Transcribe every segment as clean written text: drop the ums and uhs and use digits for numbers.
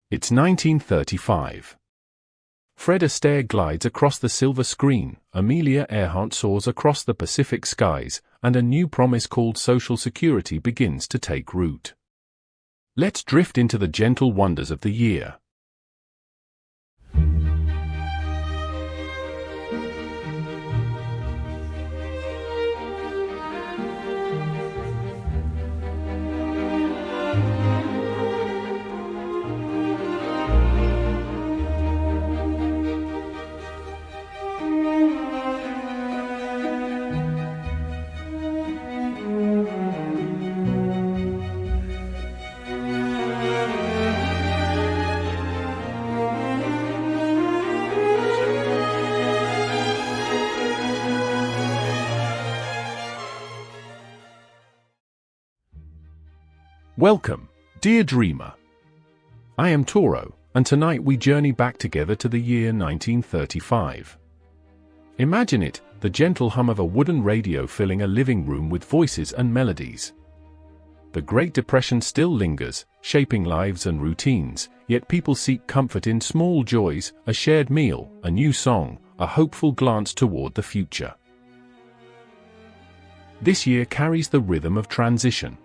It's 1935. Fred Astaire glides across the silver screen, Amelia Earhart soars across the Pacific skies, and a new promise called Social Security begins to take root. Let's drift into the gentle wonders of the year. Welcome, dear dreamer. I am Toro, and tonight we journey back together to the year 1935. Imagine it, the gentle hum of a wooden radio filling a living room with voices and melodies. The Great Depression still lingers, shaping lives and routines, yet people seek comfort in small joys, a shared meal, a new song, a hopeful glance toward the future. This year carries the rhythm of transition.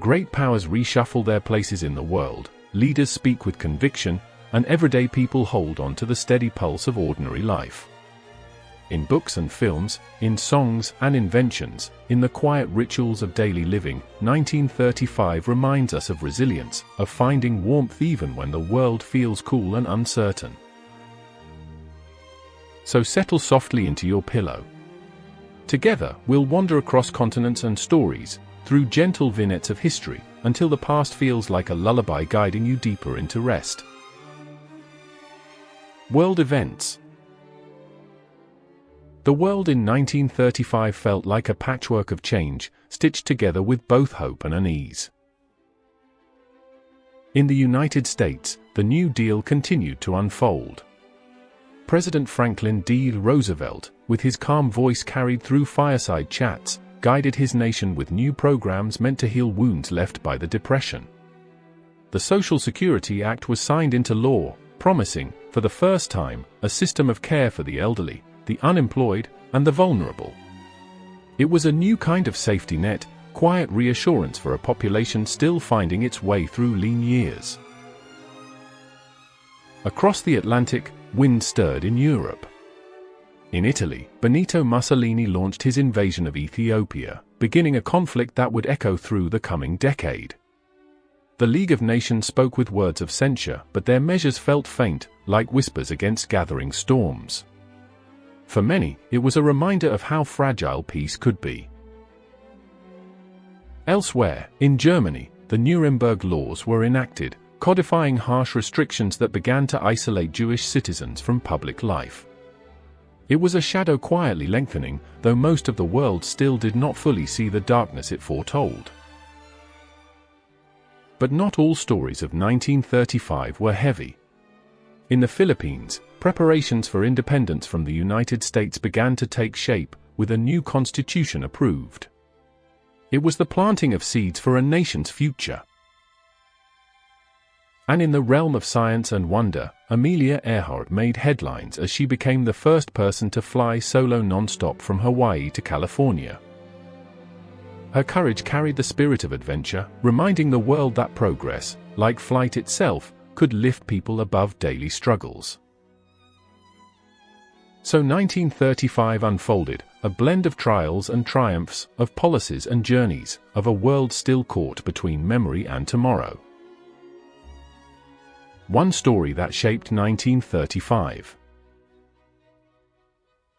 Great powers reshuffle their places in the world, leaders speak with conviction, and everyday people hold on to the steady pulse of ordinary life. In books and films, in songs and inventions, in the quiet rituals of daily living, 1935 reminds us of resilience, of finding warmth even when the world feels cool and uncertain. So settle softly into your pillow. Together, we'll wander across continents and stories, through gentle vignettes of history, until the past feels like a lullaby guiding you deeper into rest. World events. The world in 1935 felt like a patchwork of change, stitched together with both hope and unease. In the United States, the New Deal continued to unfold. President Franklin D. Roosevelt, with his calm voice carried through fireside chats, guided his nation with new programs meant to heal wounds left by the Depression. The Social Security Act was signed into law, promising, for the first time, a system of care for the elderly, the unemployed, and the vulnerable. It was a new kind of safety net, quiet reassurance for a population still finding its way through lean years. Across the Atlantic, wind stirred in Europe. In Italy, Benito Mussolini launched his invasion of Ethiopia, beginning a conflict that would echo through the coming decade. The League of Nations spoke with words of censure, but their measures felt faint, like whispers against gathering storms. For many, it was a reminder of how fragile peace could be. Elsewhere, in Germany, the Nuremberg laws were enacted, codifying harsh restrictions that began to isolate Jewish citizens from public life. It was a shadow quietly lengthening, though most of the world still did not fully see the darkness it foretold. But not all stories of 1935 were heavy. In the Philippines, preparations for independence from the United States began to take shape, with a new constitution approved. It was the planting of seeds for a nation's future. And in the realm of science and wonder, Amelia Earhart made headlines as she became the first person to fly solo non-stop from Hawaii to California. Her courage carried the spirit of adventure, reminding the world that progress, like flight itself, could lift people above daily struggles. So 1935 unfolded, a blend of trials and triumphs, of policies and journeys, of a world still caught between memory and tomorrow. One story that shaped 1935.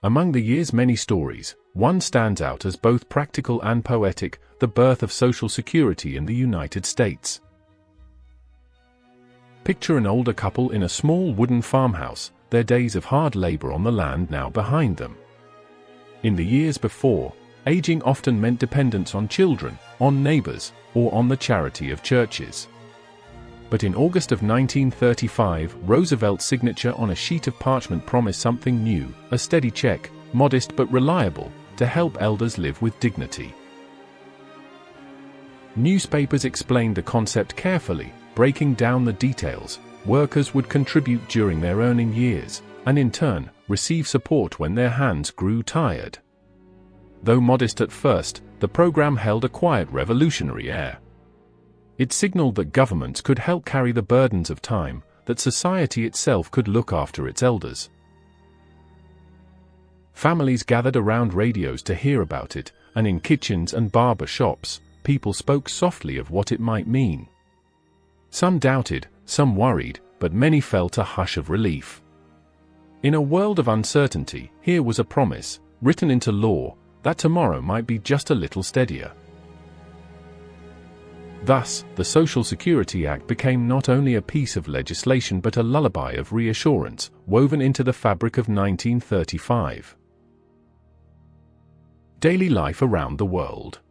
Among the year's many stories, one stands out as both practical and poetic: the birth of Social Security in the United States. Picture an older couple in a small wooden farmhouse, their days of hard labor on the land now behind them. In the years before, aging often meant dependence on children, on neighbors, or on the charity of churches. But in August of 1935, Roosevelt's signature on a sheet of parchment promised something new, a steady check, modest but reliable, to help elders live with dignity. Newspapers explained the concept carefully, breaking down the details. Workers would contribute during their earning years, and in turn, receive support when their hands grew tired. Though modest at first, the program held a quiet revolutionary air. It signaled that governments could help carry the burdens of time, that society itself could look after its elders. Families gathered around radios to hear about it, and in kitchens and barber shops, people spoke softly of what it might mean. Some doubted, some worried, but many felt a hush of relief. In a world of uncertainty, here was a promise, written into law, that tomorrow might be just a little steadier. Thus, the Social Security Act became not only a piece of legislation but a lullaby of reassurance, woven into the fabric of 1935. Daily life around the world.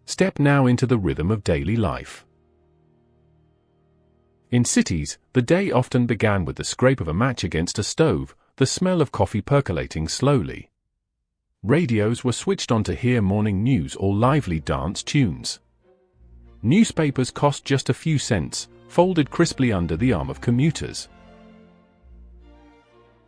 Step now into the rhythm of daily life. In cities, the day often began with the scrape of a match against a stove, the smell of coffee percolating slowly. Radios were switched on to hear morning news or lively dance tunes. Newspapers cost just a few cents, folded crisply under the arm of commuters.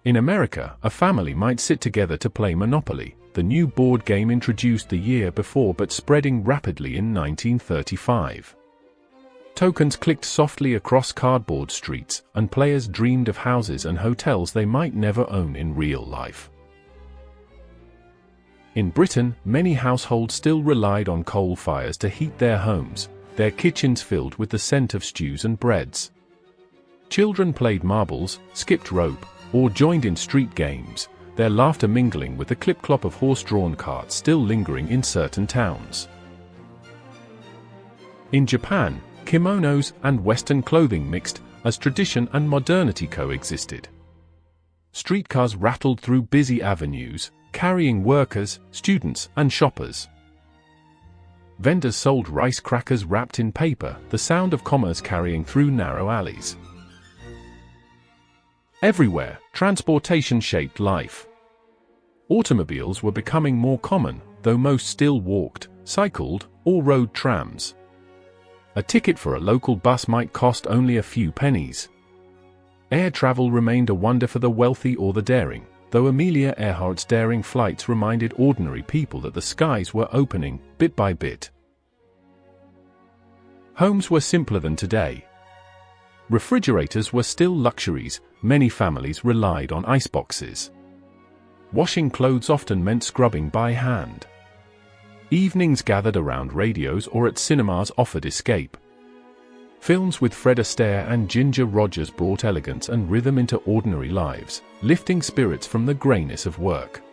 In America, a family might sit together to play Monopoly, the new board game introduced the year before but spreading rapidly in 1935. Tokens clicked softly across cardboard streets, and players dreamed of houses and hotels they might never own in real life. In Britain, many households still relied on coal fires to heat their homes, their kitchens filled with the scent of stews and breads. Children played marbles, skipped rope, or joined in street games, their laughter mingling with the clip-clop of horse-drawn carts still lingering in certain towns. In Japan, kimonos and Western clothing mixed, as tradition and modernity coexisted. Streetcars rattled through busy avenues, carrying workers, students, and shoppers. Vendors sold rice crackers wrapped in paper, the sound of commerce carrying through narrow alleys. Everywhere, transportation shaped life. Automobiles were becoming more common, though most still walked, cycled, or rode trams. A ticket for a local bus might cost only a few pennies. Air travel remained a wonder for the wealthy or the daring, though Amelia Earhart's daring flights reminded ordinary people that the skies were opening, bit by bit. Homes were simpler than today. Refrigerators were still luxuries, many families relied on iceboxes. Washing clothes often meant scrubbing by hand. Evenings gathered around radios or at cinemas offered escape. Films with Fred Astaire and Ginger Rogers brought elegance and rhythm into ordinary lives, lifting spirits from the grayness of work.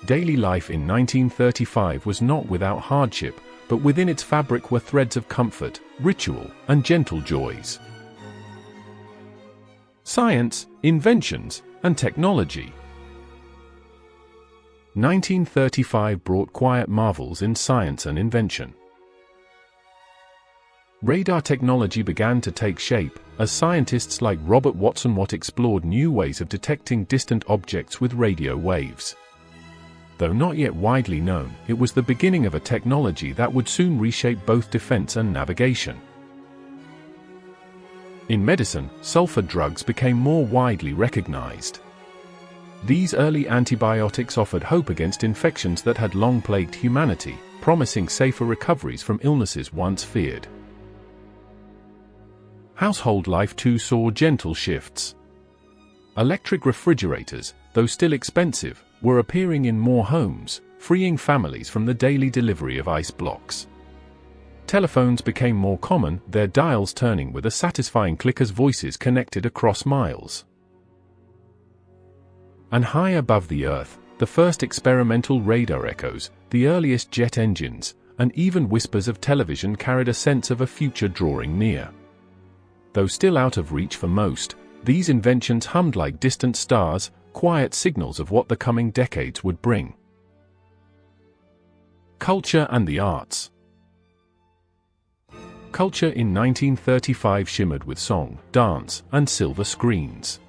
Daily life in 1935 was not without hardship, but within its fabric were threads of comfort, ritual, and gentle joys. Science, inventions, and technology. 1935 brought quiet marvels in science and invention. Radar technology began to take shape, as scientists like Robert Watson Watt explored new ways of detecting distant objects with radio waves. Though not yet widely known, it was the beginning of a technology that would soon reshape both defense and navigation. In medicine, sulfur drugs became more widely recognized. These early antibiotics offered hope against infections that had long plagued humanity, promising safer recoveries from illnesses once feared. Household life too saw gentle shifts. Electric refrigerators, though still expensive, were appearing in more homes, freeing families from the daily delivery of ice blocks. Telephones became more common, their dials turning with a satisfying click as voices connected across miles. And high above the earth, the first experimental radar echoes, the earliest jet engines, and even whispers of television carried a sense of a future drawing near. Though still out of reach for most, these inventions hummed like distant stars, quiet signals of what the coming decades would bring. Culture and the arts. Culture in 1935 shimmered with song, dance, and silver screens.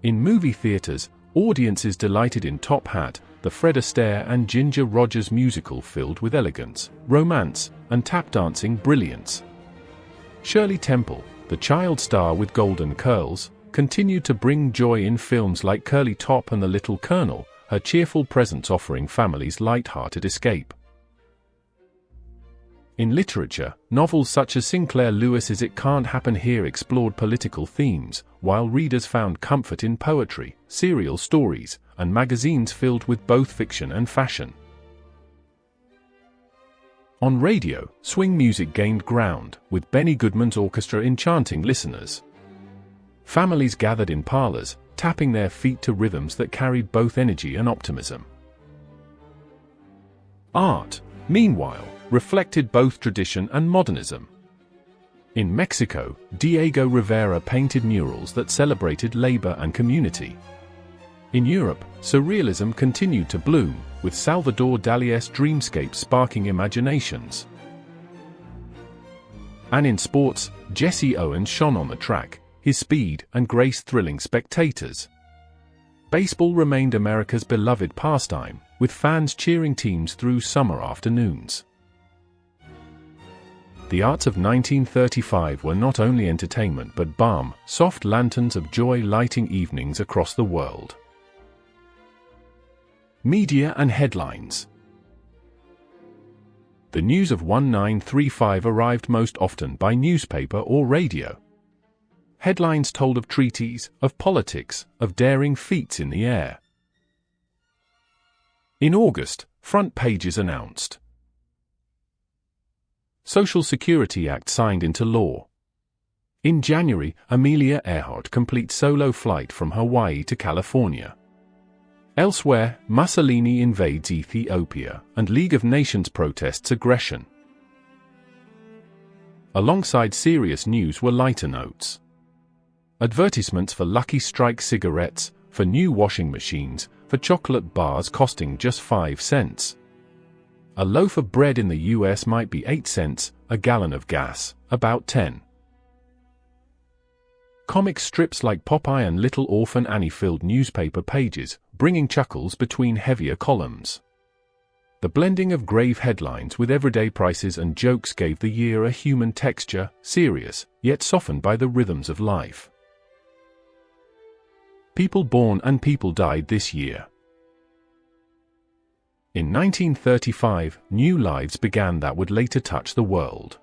In movie theaters, audiences delighted in Top Hat, the Fred Astaire and Ginger Rogers musical filled with elegance, romance, and tap-dancing brilliance. Shirley Temple, the child star with golden curls, continued to bring joy in films like Curly Top and The Little Colonel, her cheerful presence offering families light-hearted escape. In literature, novels such as Sinclair Lewis's It Can't Happen Here explored political themes, while readers found comfort in poetry, serial stories, and magazines filled with both fiction and fashion. On radio, swing music gained ground, with Benny Goodman's orchestra enchanting listeners. Families gathered in parlors, tapping their feet to rhythms that carried both energy and optimism. Art, meanwhile, reflected both tradition and modernism. In Mexico, Diego Rivera painted murals that celebrated labor and community. In Europe, surrealism continued to bloom, with Salvador Dali's dreamscape sparking imaginations. And in sports, Jesse Owens shone on the track, his speed and grace thrilling spectators. Baseball remained America's beloved pastime, with fans cheering teams through summer afternoons. The arts of 1935 were not only entertainment but balm, soft lanterns of joy lighting evenings across the world. Media and headlines. The news of 1935 arrived most often by newspaper or radio. Headlines told of treaties, of politics, of daring feats in the air. In August, front pages announced Social Security Act signed into law. In January, Amelia Earhart completes solo flight from Hawaii to California. Elsewhere, Mussolini invades Ethiopia, and League of Nations protests aggression. Alongside serious news were lighter notes. Advertisements for Lucky Strike cigarettes, for new washing machines, for chocolate bars costing just 5 cents. A loaf of bread in the US might be 8 cents, a gallon of gas, about 10. Comic strips like Popeye and Little Orphan Annie filled newspaper pages, bringing chuckles between heavier columns. The blending of grave headlines with everyday prices and jokes gave the year a human texture, serious, yet softened by the rhythms of life. People born and people died this year. In 1935, new lives began that would later touch the world.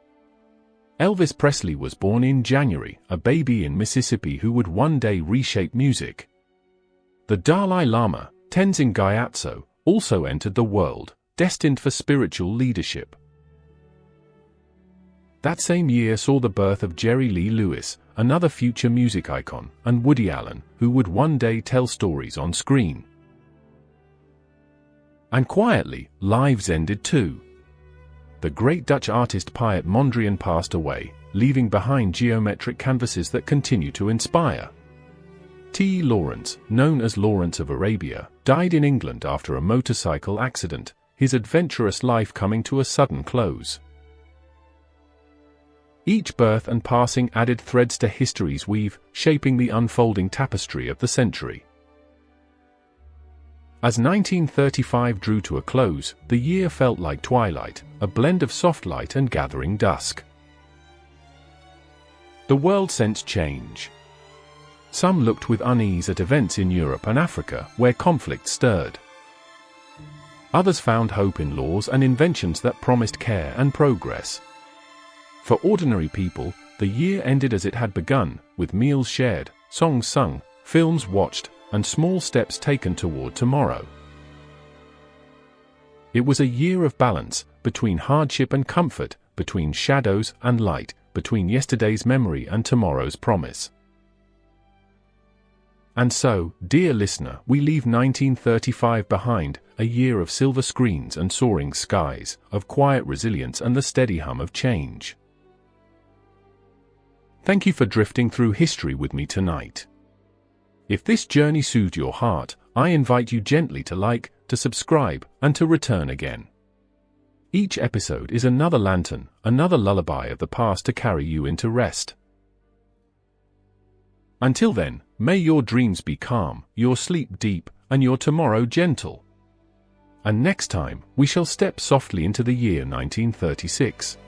Elvis Presley was born in January, a baby in Mississippi who would one day reshape music. The Dalai Lama, Tenzin Gyatso, also entered the world, destined for spiritual leadership. That same year saw the birth of Jerry Lee Lewis, another future music icon, and Woody Allen, who would one day tell stories on screen. And quietly, lives ended too. The great Dutch artist Piet Mondrian passed away, leaving behind geometric canvases that continue to inspire. T. Lawrence, known as Lawrence of Arabia, died in England after a motorcycle accident, his adventurous life coming to a sudden close. Each birth and passing added threads to history's weave, shaping the unfolding tapestry of the century. As 1935 drew to a close, the year felt like twilight, a blend of soft light and gathering dusk. The world sensed change. Some looked with unease at events in Europe and Africa, where conflict stirred. Others found hope in laws and inventions that promised care and progress. For ordinary people, the year ended as it had begun, with meals shared, songs sung, films watched, and small steps taken toward tomorrow. It was a year of balance, between hardship and comfort, between shadows and light, between yesterday's memory and tomorrow's promise. And so, dear listener, we leave 1935 behind, a year of silver screens and soaring skies, of quiet resilience and the steady hum of change. Thank you for drifting through history with me tonight. If this journey soothed your heart, I invite you gently to like, to subscribe, and to return again. Each episode is another lantern, another lullaby of the past to carry you into rest. Until then, may your dreams be calm, your sleep deep, and your tomorrow gentle. And next time, we shall step softly into the year 1936.